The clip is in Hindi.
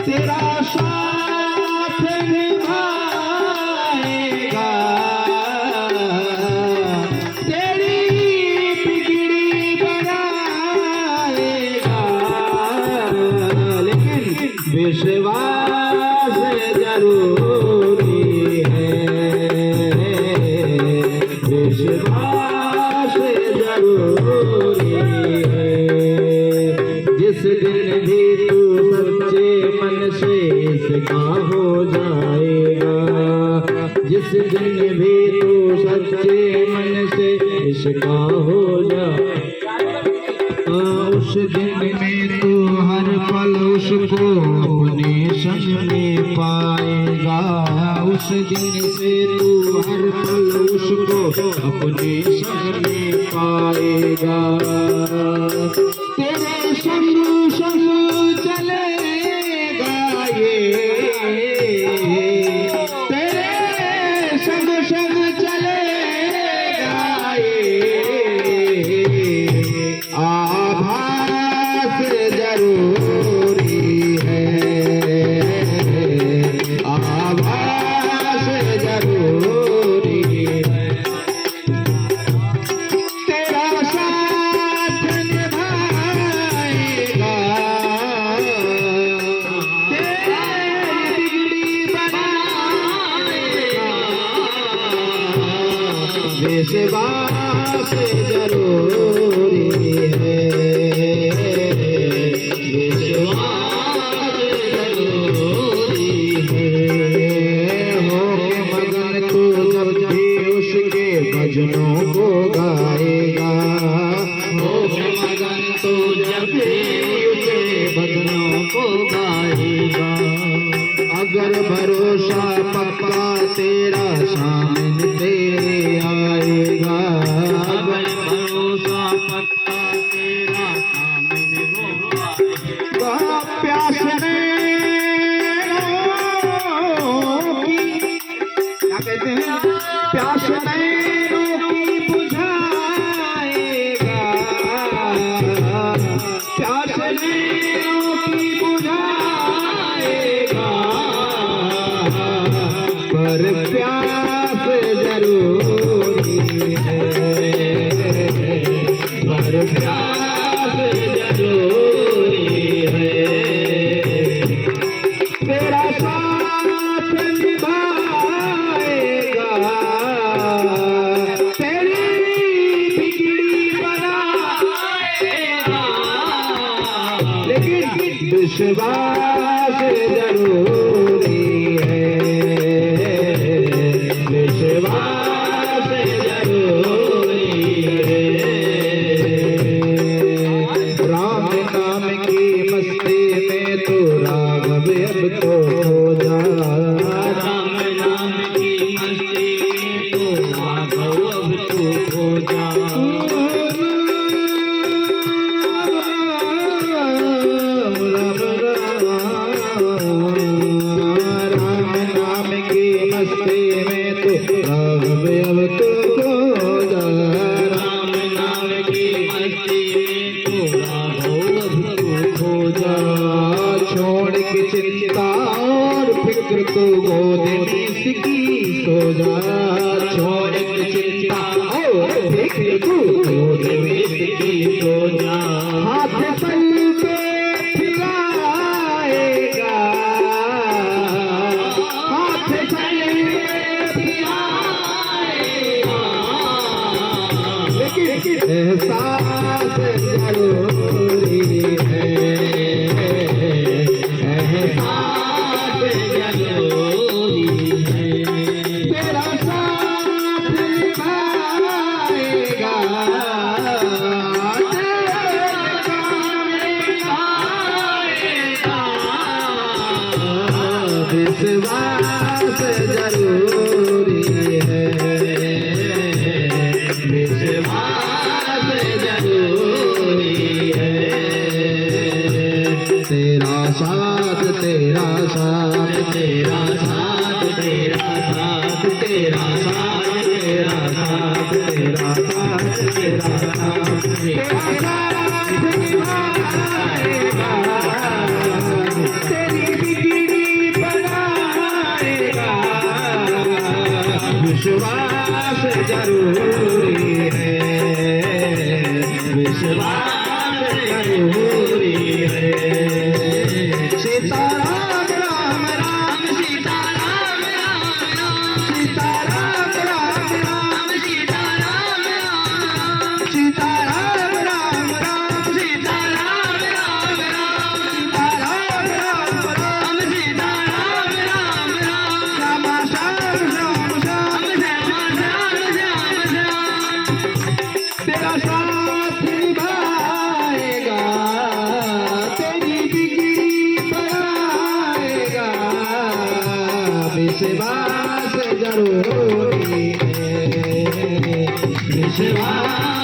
तेरा साथ निभाएगा, तेरी बिगड़ी बनाएगा, लेकिन विश्वास जरूरी है, विश्वास जरूरी है। जिस दिन भी तू सच्चे मन से इसका हो जाएगा, जिस दिन भी तू सच्चे मन से इसका हो जाएगा, उस दिन में तू हर पल उसको अपने संग में पाएगा, उस दिन से तू हर पल उसको अपने संग में पाएगा। तेरे संग संग चलेगा ये, तेरे संग संग चलेगा ये, आभास जरूरी है, आभास जरूरी है। तेरा साथ निभाएगा, तेरी बिगड़ी बनाएगा, विश्वास जरूरी है, विश्वास जरूरी है। हो के मगन तू जब भी उसके भजनों को गाएगा, हो के मगन तू जब भी उसके भजनों को गाएगा, अगर भरोसा पक्का तेरा सामने तेरे आएगा, अगर भरोसा पक्का तेरा सामने वो आएगा। प्यास में रोकी, क्या कहते हैं, प्यास में रोकी बुझाएगा, प्यास में रोकी बुझाएगा, पर प्यास जरूरी है, पर प्यास जरूरी है। तेरा साथ निभाएगा, तेरी बिगड़ी बनाएगा, लेकिन विश्वास जरूरी है, विश्वास जरूरी है। राम नाम की मस्ती में तो राघव अब तो हो जा, राम नाम की मस्ती में तो राघव अब तो हो जा, राम नाम की मस्ती में तो राघव अब तो हो जा, राम नाम की मस्ती में तो राघव अब तो हो जा। छोड़ के चिंता और फिक्र को गोद में इसकी सो जा, छोड़ के चिंता और फिक्र को गोद में इसकी सो जा। हाथ पल पे फिराएगा, हाथ पल पे फिराएगा, लेकिन एहसास जरूरी है, एहसास जरूरी है। तेरा साथ निभाएगा, तेरे काम निभाएगा, विश्वास जरूरी है, विश्वास जरूरी है। तेरा साथ, तेरा साथ, तेरा साथ, तेरा साथ, तेरा साथ, तेरा साथ, तेरा साथ, तेरा साथ, तेरा साथ निभाएगा। करुणी विश्वास